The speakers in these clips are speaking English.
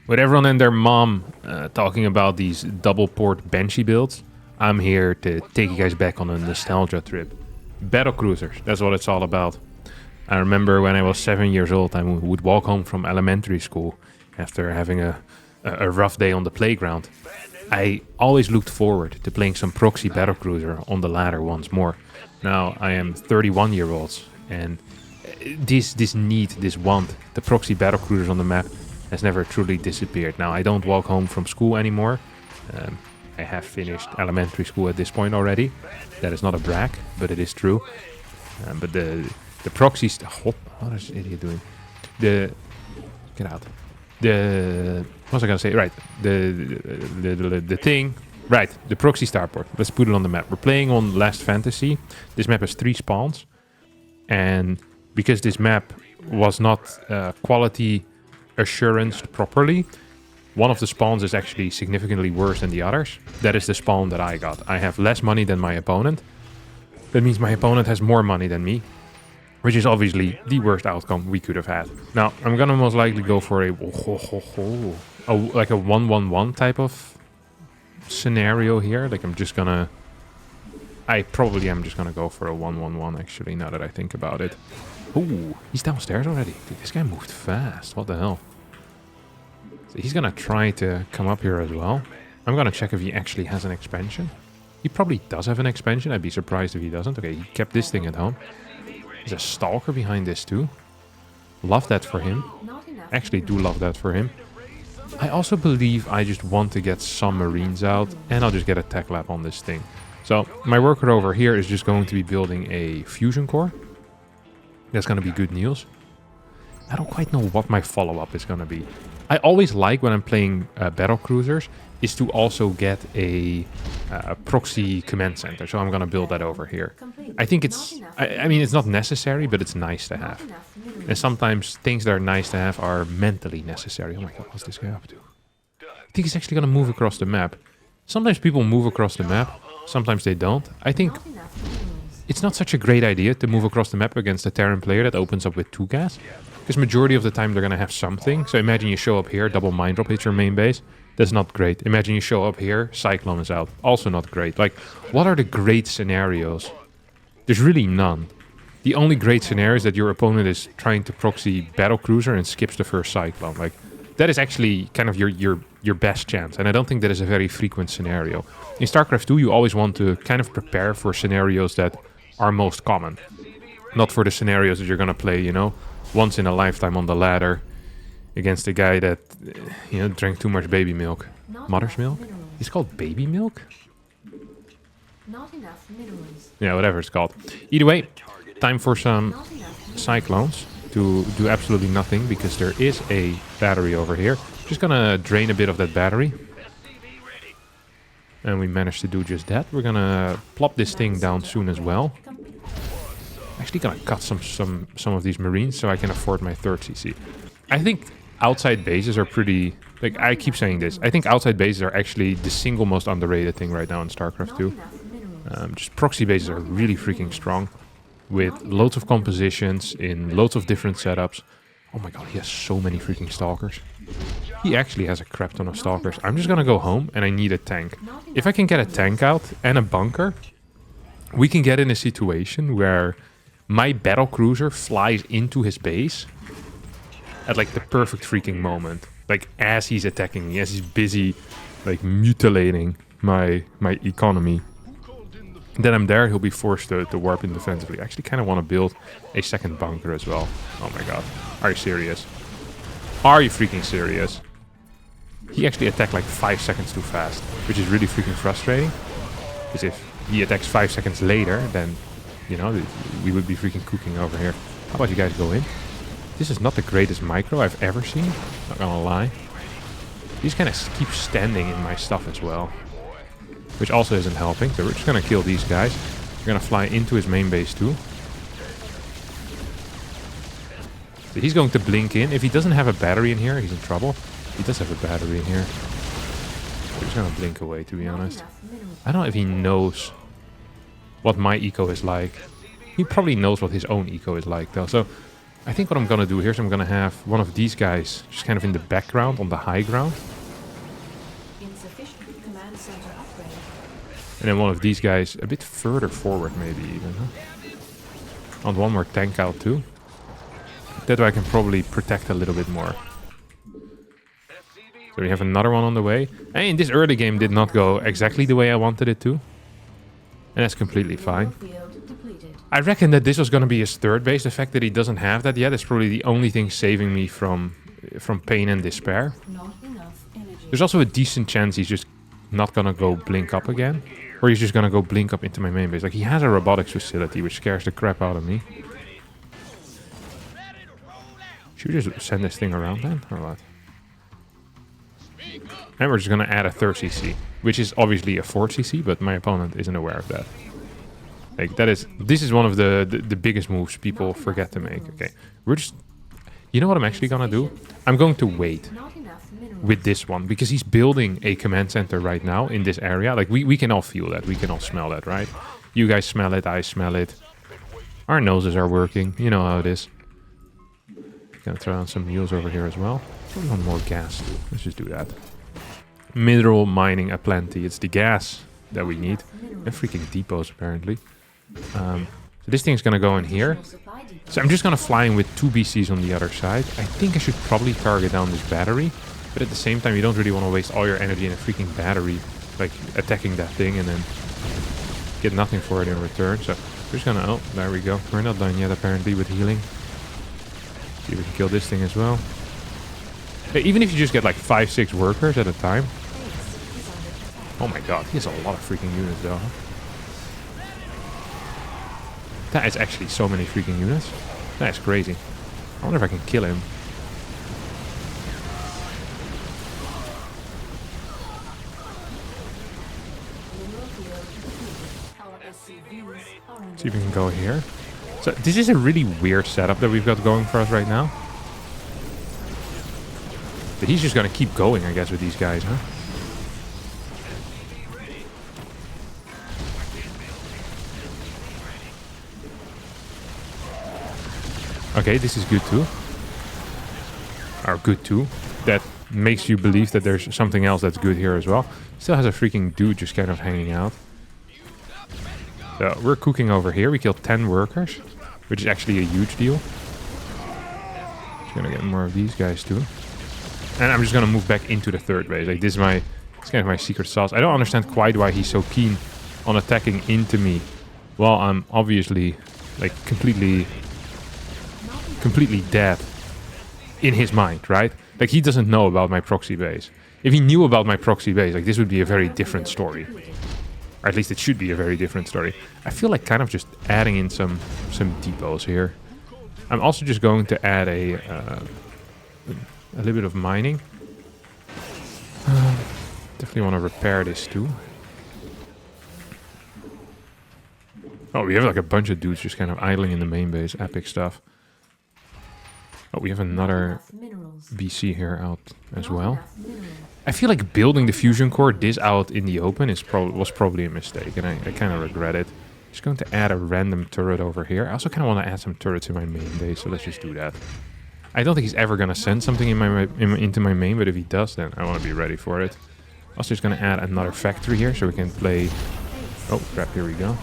With everyone and their mom talking about these double port Banshee builds, I'm here to take you guys back on a nostalgia trip. Battlecruisers, that's what it's all about. I remember when I was 7 years old, I would walk home from elementary school after having a rough day on the playground. I always looked forward to playing some Proxy Battlecruiser on the ladder once more. Now I am 31 year olds, and this need, this want, the Proxy Battlecruisers on the map has never truly disappeared. Now I don't walk home from school anymore. I have finished elementary school at this point already. That is not a brag, but it is true. But the Proxy... What is this idiot doing? Get out. What was I gonna say? Right. The thing... Right. The Proxy starport. Let's put it on the map. We're playing on Last Fantasy. This map has 3 spawns. And because this map was not quality assuranced properly, one of the spawns is actually significantly worse than the others. That is the spawn that I got. I have less money than my opponent. That means my opponent has more money than me, which is obviously the worst outcome we could have had. Now, I'm gonna most likely go for like a 1-1-1 type of scenario here. Like I probably am just gonna go for a 1-1-1 actually, now that I think about it. Ooh, he's downstairs already. Dude, this guy moved fast. What the hell? So he's gonna try to come up here as well. I'm gonna check if he actually has an expansion. He probably does have an expansion. I'd be surprised if he doesn't. Okay, he kept this thing at home. There's a stalker behind this too. Love that for him. Actually do love that for him. I also believe I just want to get some marines out, and I'll just get a tech lab on this thing. So my worker over here is just going to be building a fusion core. That's going to be good news. I don't quite know what my follow-up is going to be. I always like when I'm playing Battlecruisers is to also get a proxy command center. So I'm going to build that over here. I think it's... I mean, it's not necessary, but it's nice to have. And sometimes things that are nice to have are mentally necessary. Oh my god, what's this guy up to? I think he's actually going to move across the map. Sometimes people move across the map. Sometimes they don't. I think it's not such a great idea to move across the map against a Terran player that opens up with 2 gas. Because majority of the time they're going to have something. So imagine you show up here, double mine drop hits your main base. That's not great. Imagine you show up here, Cyclone is out. Also not great. Like, what are the great scenarios? There's really none. The only great scenario is that your opponent is trying to proxy Battlecruiser and skips the first Cyclone. Like, that is actually kind of your best chance. And I don't think that is a very frequent scenario. In StarCraft 2, you always want to kind of prepare for scenarios that are most common. Not for the scenarios that you're going to play, you know, once in a lifetime on the ladder against a guy that, you know, drank too much baby milk. Mother's milk? It's called baby milk? Not enough minerals. Yeah, whatever it's called. Either way, time for some cyclones to do absolutely nothing because there is a battery over here. Just gonna drain a bit of that battery. And we managed to do just that. We're gonna plop this thing down soon as well. Actually gonna cut some of these marines so I can afford my 3rd CC. I think outside bases are pretty... Like, I keep saying this. I think outside bases are actually the single most underrated thing right now in StarCraft 2. Just proxy bases are really freaking strong. With loads of compositions in loads of different setups. Oh my god, he has so many freaking stalkers. He actually has a crap ton of stalkers. I'm just gonna go home and I need a tank. If I can get a tank out and a bunker, we can get in a situation where my battlecruiser flies into his base at like the perfect freaking moment. Like as he's attacking me, as he's busy like mutilating my economy. Then I'm there, he'll be forced to warp in defensively. I actually kind of want to build a 2nd bunker as well. Oh my god. Are you serious? Are you freaking serious? He actually attacked like 5 seconds too fast, which is really freaking frustrating. Because if he attacks 5 seconds later, then, you know, we would be freaking cooking over here. How about you guys go in? This is not the greatest micro I've ever seen. Not gonna lie. These kind of keep standing in my stuff as well. Which also isn't helping. So we're just gonna kill these guys. We're gonna fly into his main base too. So he's going to blink in. If he doesn't have a battery in here, he's in trouble. He does have a battery in here. We're just gonna blink away, to be honest. I don't know if he knows what my eco is like. He probably knows what his own eco is like, though. So I think what I'm gonna do here is I'm gonna have one of these guys just kind of in the background on the high ground. Insufficient command center upgrade. And then one of these guys a bit further forward maybe even, huh? I want one more tank out too. That way I can probably protect a little bit more. So we have another one on the way. And this early game did not go exactly the way I wanted it to. And that's completely fine. I reckon that this was going to be his third base. The fact that he doesn't have that yet is probably the only thing saving me from pain and despair. There's also a decent chance he's just not going to go blink up again. Or he's just going to go blink up into my main base. Like, he has a robotics facility, which scares the crap out of me. Should we just send this thing around then, or what? And we're just going to add a 3rd CC, which is obviously a 4th CC, but my opponent isn't aware of that. Like, this is one of the biggest moves people forget to make. Okay, we're just... You know what I'm actually going to do? I'm going to wait with this one, because he's building a command center right now in this area. Like, we can all feel that. We can all smell that, right? You guys smell it, I smell it. Our noses are working. You know how it is. Gonna throw down some mules over here as well. We want more gas. Let's just do that. Mineral mining aplenty. It's the gas that we need. And freaking depots, apparently. So this thing's gonna go in here. So I'm just gonna fly in with 2 BCs on the other side. I think I should probably target down this battery. But at the same time, you don't really want to waste all your energy in a freaking battery. Like, attacking that thing and then get nothing for it in return. So we're just gonna... Oh, there we go. We're not done yet, apparently, with healing. See if we can kill this thing as well. Hey, even if you just get like 5-6 workers at a time. Oh my god, he has a lot of freaking units though. Huh? That is actually so many freaking units. That is crazy. I wonder if I can kill him. See if we can go here. So this is a really weird setup that we've got going for us right now. But he's just gonna keep going, I guess, with these guys, huh? Okay, this is good too. Or good too. That makes you believe that there's something else that's good here as well. Still has a freaking dude just kind of hanging out. So we're cooking over here. We killed 10 workers, which is actually a huge deal. Just gonna get more of these guys too. And I'm just gonna move back into the 3rd base. Like, this is it's kind of my secret sauce. I don't understand quite why he's so keen on attacking into me. Well, I'm obviously like completely dead in his mind, right? Like, he doesn't know about my proxy base. If he knew about my proxy base, like, this would be a very different story. Or at least it should be a very different story. I feel like kind of just adding in some depots here. I'm also just going to add a little bit of mining. Definitely want to repair this too. Oh, we have like a bunch of dudes just kind of idling in the main base. Epic stuff. Oh, we have another BC here out as well. I feel like building the fusion core this out in the open was probably a mistake, and I kind of regret it. Just going to add a random turret over here. I also kind of want to add some turrets in my main base, so let's just do that. I don't think he's ever going to send something into my main, but if he does, then I want to be ready for it. Also just going to add another factory here, so we can play... Oh, crap, here we go.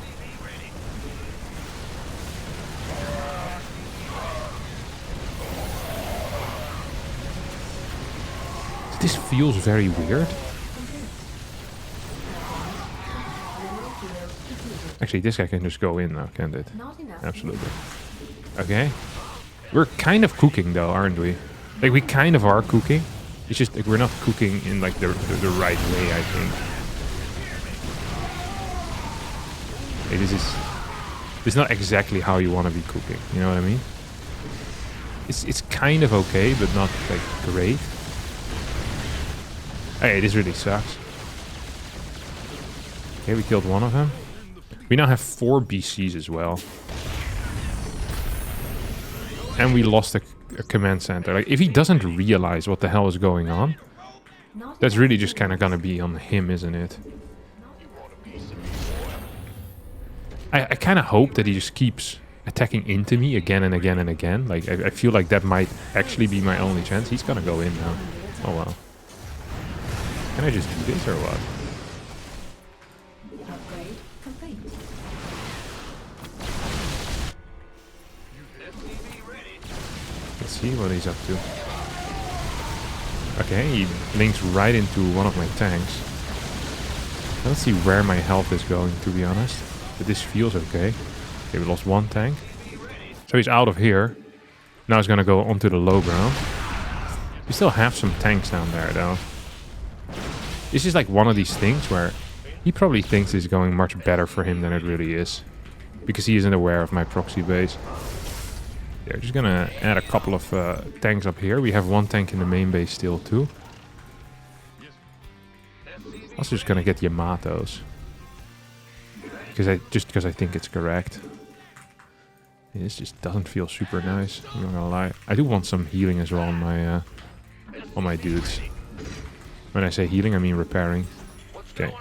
This feels very weird. Actually, this guy can just go in now, can't it? Absolutely. Okay. We're kind of cooking though, aren't we? Like, we kind of are cooking. It's just like we're not cooking in like the right way, I think. Like, this is not exactly how you want to be cooking, you know what I mean? It's kind of okay, but not like great. Hey, this really sucks. Okay, we killed one of them. We now have 4 BCs as well. And we lost a command center. Like, if he doesn't realize what the hell is going on, that's really just kind of gonna be on him, isn't it? I kind of hope that he just keeps attacking into me again and again and again. Like, I feel like that might actually be my only chance. He's gonna go in now. Oh, well. Can I just do this or what? Upgrade complete. Let's see what he's up to. Okay, he links right into one of my tanks. I don't see where my health is going, to be honest. But this feels okay. Okay, we lost one tank. So he's out of here. Now he's gonna go onto the low ground. We still have some tanks down there, though. This is like one of these things where he probably thinks it's going much better for him than it really is. Because he isn't aware of my proxy base. They're just gonna add a couple of tanks up here. We have one tank in the main base still too. Also just gonna get Yamatos. Because I think it's correct. Yeah, this just doesn't feel super nice, I'm not gonna lie. I do want some healing as well on my dudes. When I say healing, I mean repairing. Okay.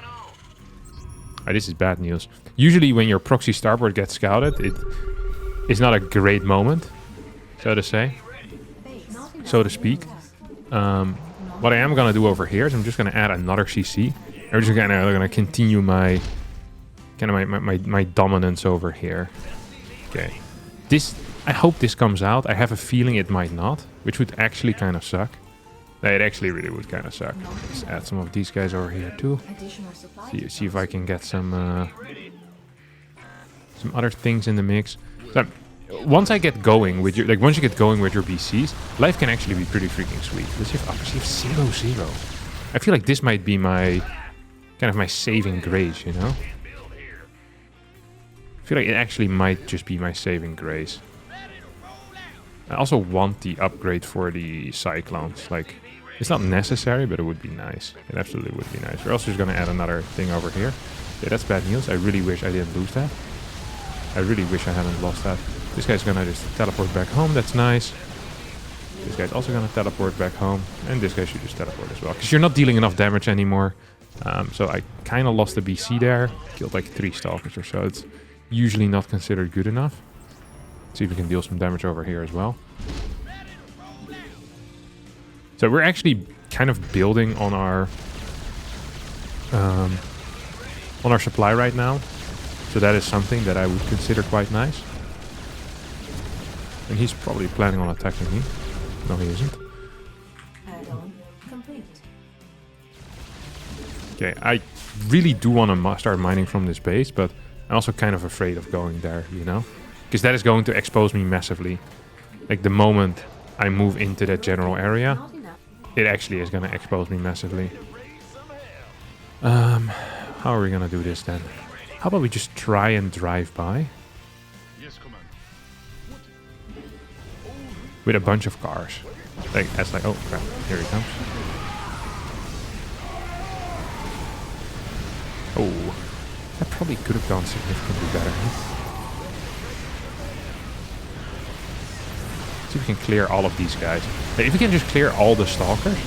This is bad news. Usually when your proxy starboard gets scouted, it's not a great moment, so to say. So to speak. What I am gonna do over here is I'm just gonna add another CC. I'm just gonna continue my my dominance over here. Okay. I hope this comes out. I have a feeling it might not, which would actually kind of suck. It actually really would kind of suck. Let's add some of these guys over here too. See if I can get some other things in the mix. So, once I get going with your, once you get going with your BCs, life can actually be pretty freaking sweet. Let's have upper 0-0. I feel like this might be my kind of my saving grace, you know? I feel like it actually might just be my saving grace. I also want the upgrade for the Cyclones. Like, it's not necessary, but it would be nice. It absolutely would be nice. We're also just going to add another thing over here. Yeah, that's bad news. I really wish I didn't lose that. I really wish I hadn't lost that. This guy's going to just teleport back home. That's nice. This guy's also going to teleport back home. And this guy should just teleport as well. Because you're not dealing enough damage anymore. So I kind of lost the BC there. Killed like 3 stalkers or so. It's usually not considered good enough. See if we can deal some damage over here as well. So we're actually kind of building on our supply right now. So that is something that I would consider quite nice. And he's probably planning on attacking me. No, he isn't. Add-on complete. Okay, I really do want to start mining from this base, but I'm also kind of afraid of going there, you know? Because that is going to expose me massively. Like, the moment I move into that general area, it actually is going to expose me massively. How are we going to do this then? How about we just try and drive by? With a bunch of cars. Like, that's like, oh crap, here he comes. Oh, that probably could have gone significantly better. See if we can clear all of these guys. If we can just clear all the stalkers,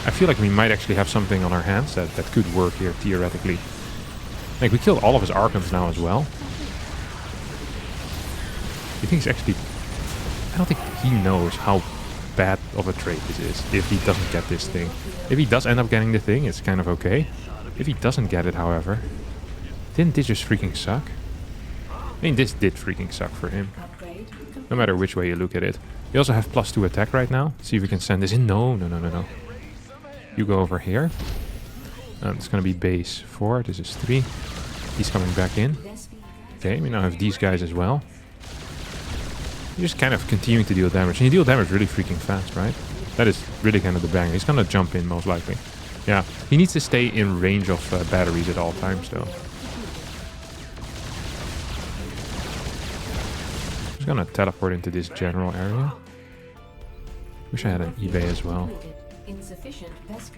I feel like we might actually have something on our hands that could work here, theoretically. Like, we killed all of his Archons now as well. I think he's actually... I don't think he knows how bad of a trade this is if he doesn't get this thing. If he does end up getting the thing, it's kind of okay. If he doesn't get it, however, didn't this just freaking suck? I mean, this did freaking suck for him. No matter which way you look at it. We also have +2 attack right now. See if we can send this in. No. You go over here. It's going to be base 4. This is 3. He's coming back in. Okay, we now have these guys as well. You're just kind of continuing to deal damage. And you deal damage really freaking fast, right? That is really kind of the banger. He's going to jump in, most likely. Yeah, he needs to stay in range of batteries at all times, though. He's going to teleport into this general area. Wish I had an eBay as well. Insufficient vessel.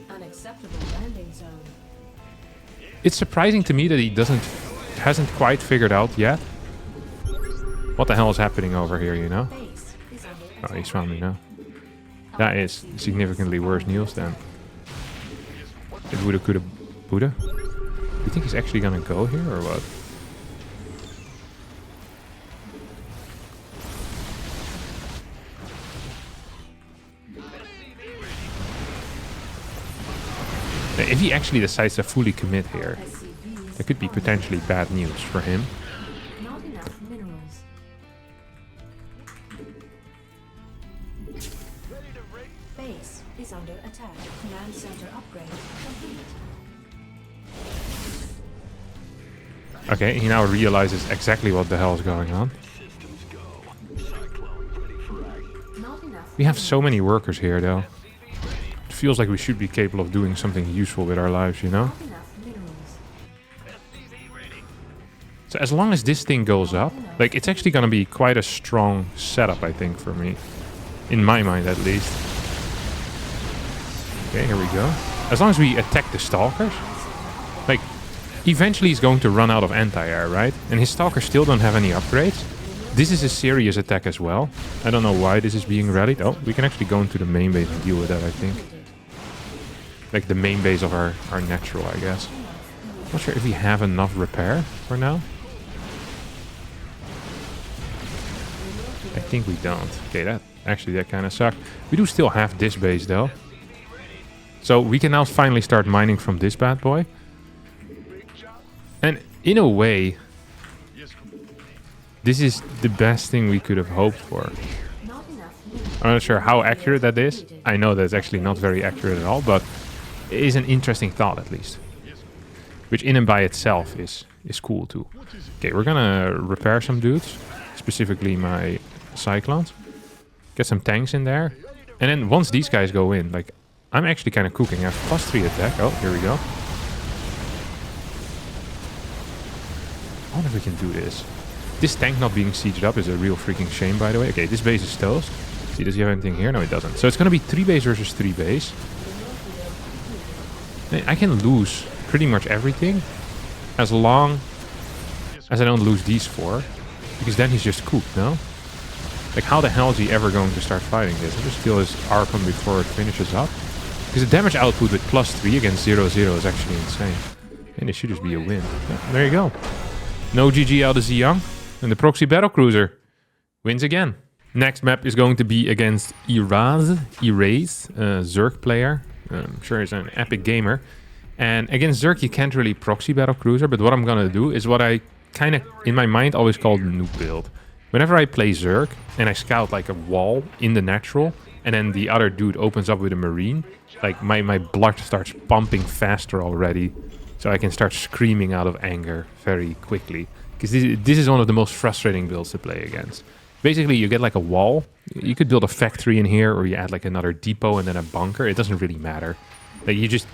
Unacceptable landing zone. It's surprising to me that he hasn't quite figured out yet what the hell is happening over here, you know? Oh, he's found me now. That is significantly worse news than it woulda, coulda, Buddha. You think he's actually gonna go here or what? If he actually decides to fully commit here, that could be potentially bad news for him. Not enough minerals. Base is under attack. Command center upgrade complete. Okay, he now realizes exactly what the hell is going on. Not enough. We have so many workers here, though. It feels like we should be capable of doing something useful with our lives, you know? Not enough minerals. So as long as this thing goes up, like, it's actually gonna be quite a strong setup, I think, for me. In my mind, at least. Okay, here we go. As long as we attack the stalkers, like, eventually he's going to run out of anti-air, right? And his stalkers still don't have any upgrades. This is a serious attack as well. I don't know why this is being rallied. Oh, we can actually go into the main base and deal with that, I think. Like the main base of our natural, I guess. Not sure if we have enough repair for now. I think we don't. Okay, that kind of sucked. We do still have this base, though. So we can now finally start mining from this bad boy. And in a way, this is the best thing we could have hoped for. Not enough minerals. I'm not sure how accurate that is. I know that's actually not very accurate at all, but it is an interesting thought at least. Which in and by itself is cool too. Okay, we're gonna repair some dudes. Specifically my cyclones. Get some tanks in there. And then once these guys go in, like, I'm actually kind of cooking. I have +3 attack. Oh, here we go. I wonder if we can do this. This tank not being sieged up is a real freaking shame, by the way. Okay, this base is toast. See, does he have anything here? No, it doesn't. So it's going to be 3 base versus 3 base. I can lose pretty much everything as long as I don't lose these 4. Because then he's just cooked, no? Like, how the hell is he ever going to start fighting this? I just feel his Arkham before it finishes up. Because the damage output with +3 against 0-0 is actually insane. And it should just be a win. Yeah, there you go. No GG out of Young. And the Proxy Battlecruiser wins again. Next map is going to be against Erase, Zerg player. I'm sure he's an epic gamer. And against Zerg, you can't really Proxy Battlecruiser. But what I'm going to do is what I kind of, in my mind, always called Nuke build. Whenever I play Zerg and I scout like a wall in the natural, and then the other dude opens up with a marine, like my blood starts pumping faster already, so I can start screaming out of anger very quickly. Because this is one of the most frustrating builds to play against. Basically, you get like a wall. You could build a factory in here, or you add like another depot and then a bunker. It doesn't really matter. Like, you just...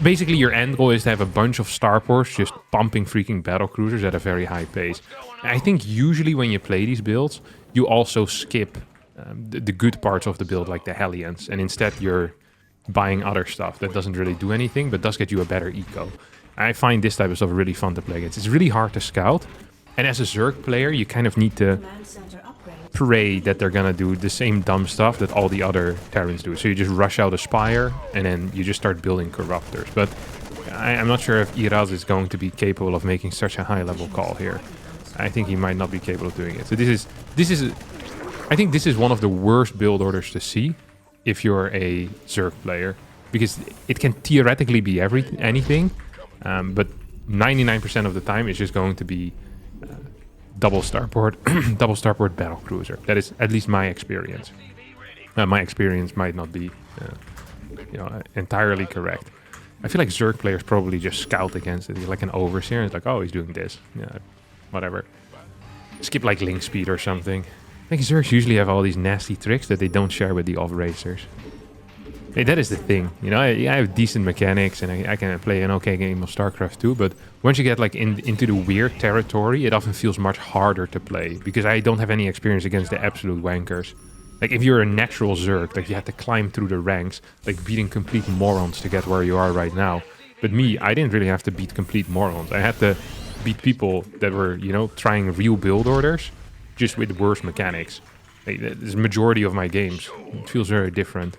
Basically, your end goal is to have a bunch of starports just pumping freaking battlecruisers at a very high pace. I think usually when you play these builds, you also skip the good parts of the build, like the Hellions. And instead, you're buying other stuff that doesn't really do anything, but does get you a better eco. I find this type of stuff really fun to play against. It's really hard to scout. And as a Zerg player, you kind of need to pray that they're gonna do the same dumb stuff that all the other Terrans do. So you just rush out a Spire, and then you just start building Corruptors. But I'm not sure if Iraz is going to be capable of making such a high-level call here. I think he might not be capable of doing it. So I think this is one of the worst build orders to see if you're a Zerg player. Because it can theoretically be anything, but 99% of the time it's just going to be double starport battlecruiser. That is at least my experience. My experience might not be, entirely correct. I feel like Zerg players probably just scout against it. He's like an overseer. It's like, oh, he's doing this. Yeah, whatever. Skip like link speed or something. I think Zergs usually have all these nasty tricks that they don't share with the off-racers. Hey, that is the thing, I have decent mechanics and I can play an okay game of StarCraft too, but once you get like into the weird territory, it often feels much harder to play, because I don't have any experience against the absolute wankers. Like, if you're a natural Zerg, like, you have to climb through the ranks, like beating complete morons to get where you are right now. But me, I didn't really have to beat complete morons. I had to beat people that were, trying real build orders, just with worse mechanics. Like, the majority of my games, it feels very different.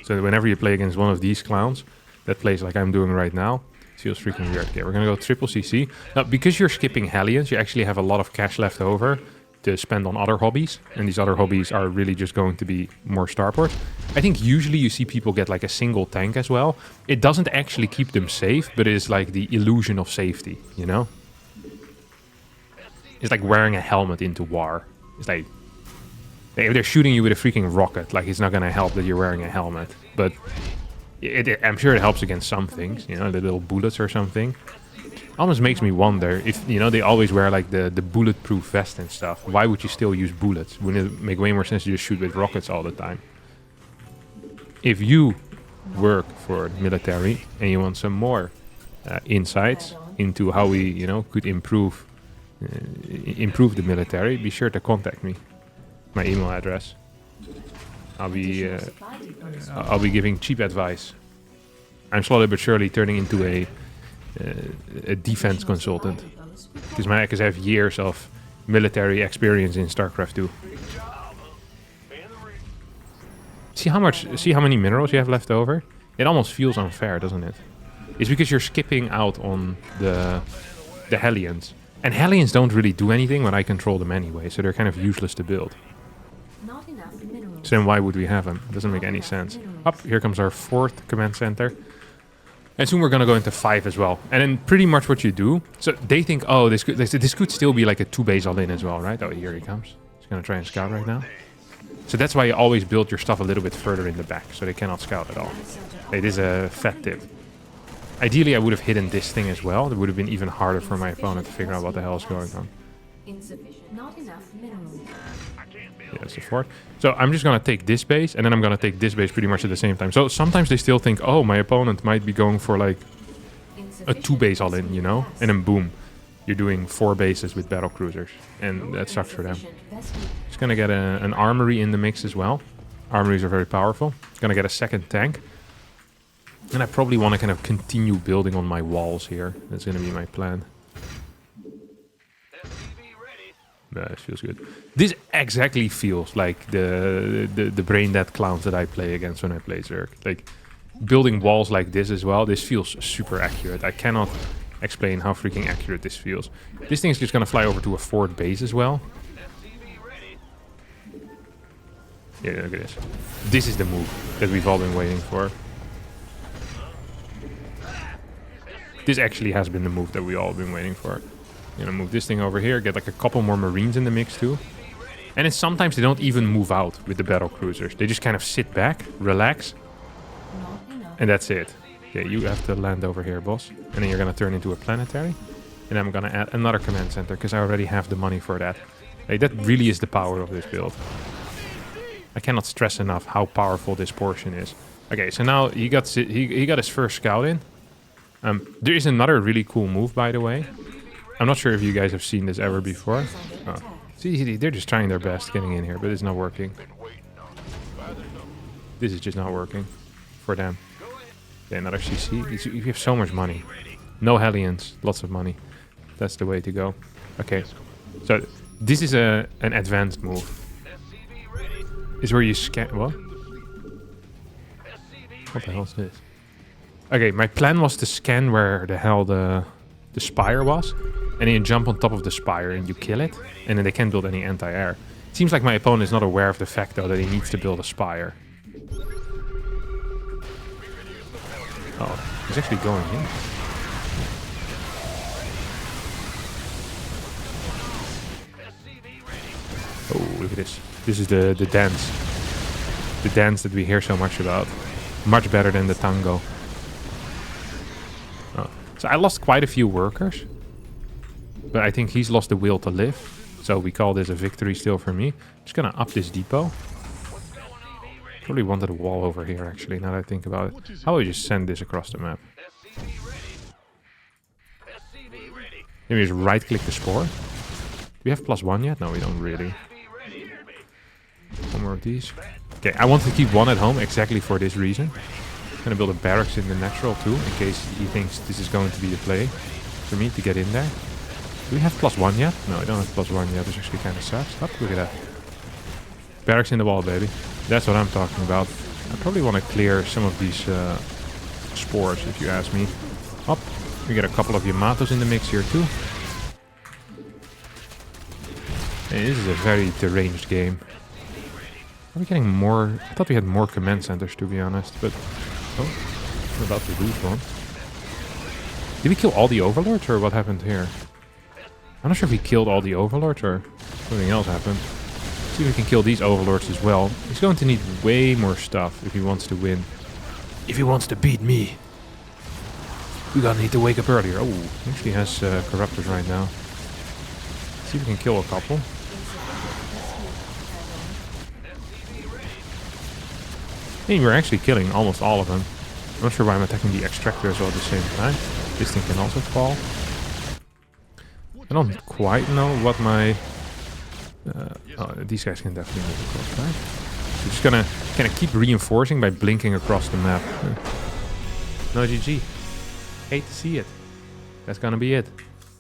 So whenever you play against one of these clowns that plays like I'm doing right now, it feels freaking weird. Okay, we're gonna go triple CC. Now, because you're skipping Hellions, you actually have a lot of cash left over to spend on other hobbies, and these other hobbies are really just going to be more starports. I think usually you see people get like a single tank as well. It doesn't actually keep them safe, but it is like the illusion of safety, you know? It's like wearing a helmet into war. It's like, if they're shooting you with a freaking rocket, like it's not gonna help that you're wearing a helmet. But I'm sure it helps against some things, you know, the little bullets or something. Almost makes me wonder if, you know, they always wear like the bulletproof vest and stuff. Why would you still use bullets? Wouldn't it make way more sense to just shoot with rockets all the time? If you work for military and you want some more insights into how we, you know, could improve the military, be sure to contact me. My email address. I'll be giving cheap advice. I'm slowly but surely turning into a defense consultant because I have years of military experience in StarCraft 2. See how many minerals you have left over? It almost feels unfair, doesn't it? It's because you're skipping out on the Hellions. And Hellions don't really do anything when I control them anyway, so they're kind of useless to build. Not enough minerals. So then why would we have them? It doesn't make any sense. Up, here comes our 4th command center. And soon we're gonna go into 5 as well. And then pretty much what you do, so they think, oh, this could still be like a 2-base all-in as well, right? Oh, here he comes. He's gonna try and scout right now. So that's why you always build your stuff a little bit further in the back, so they cannot scout at all. It is a fat tip. Ideally, I would have hidden this thing as well. It would have been even harder for my opponent to figure out what the hell is going on. Insufficient. Not enough minerals. Yeah, that's the 4th. So I'm just going to take this base, and then I'm going to take this base pretty much at the same time. So sometimes they still think, oh, my opponent might be going for like a 2-base all-in, you know? And then boom, you're doing 4 bases with battlecruisers. And that sucks for them. Just going to get an armory in the mix as well. Armories are very powerful. Going to get a 2nd tank. And I probably want to kind of continue building on my walls here. That's going to be my plan. It feels good. This exactly feels like the brain dead clowns that I play against when I play Zerg. Like, building walls like this as well, this feels super accurate. I cannot explain how freaking accurate this feels. This thing is just going to fly over to a 4th base as well. Yeah, look at this. This is the move that we've all been waiting for. This actually has been the move that we all been waiting for. You know, move this thing over here, get like a couple more Marines in the mix too. And then sometimes they don't even move out with the battlecruisers. They just kind of sit back, relax, and that's it. Okay, you have to land over here, boss. And then you're gonna turn into a planetary. And I'm gonna add another command center because I already have the money for that. Like, that really is the power of this build. I cannot stress enough how powerful this portion is. Okay, so now he got his first scout in. There is another really cool move, by the way. I'm not sure if you guys have seen this ever before. Oh. See, they're just trying their best getting in here, but it's not working. This is just not working for them. Okay, another CC. You have so much money. No Hellions, lots of money. That's the way to go. Okay, so this is an advanced move. Is where you scan... What? What the hell is this? Okay, my plan was to scan where the hell the spire was. And then you jump on top of the spire and you kill it. And then they can't build any anti-air. It seems like my opponent is not aware of the fact, though, that he needs to build a spire. Oh, he's actually going in. Oh, look at this. This is the dance. The dance that we hear so much about. Much better than the tango. Oh. So I lost quite a few workers. But I think he's lost the will to live. So we call this a victory still for me. Just gonna up this depot. Probably wanted a wall over here, actually, now that I think about it. How about we just send this across the map? Maybe just right-click the spore. Do we have +1 yet? No, we don't really. One more of these. Okay, I want to keep one at home exactly for this reason. I'm gonna build a barracks in the natural too, in case he thinks this is going to be the play for me to get in there. Do we have +1 yet? No, I don't have +1 yet, which actually kind of sucks. Up, look at that. Barracks in the wall, baby. That's what I'm talking about. I probably want to clear some of these spores, if you ask me. Up. We get a couple of Yamatos in the mix here too. Hey, this is a very deranged game. Are we getting more? I thought we had more command centers, to be honest, but... Oh, we're about to lose one. Did we kill all the overlords, or what happened here? I'm not sure if we killed all the overlords, or something else happened. Let's see if we can kill these overlords as well. He's going to need way more stuff if he wants to win. If he wants to beat me. We're gonna need to wake up earlier. Oh, he actually has corruptors right now. Let's see if we can kill a couple. Hey, we're actually killing almost all of them. I'm not sure why I'm attacking the extractor as well at the same time. This thing can also fall. I don't quite know what my... oh, these guys can definitely move across, right? So just gonna kind of keep reinforcing by blinking across the map. No GG. Hate to see it. That's gonna be it.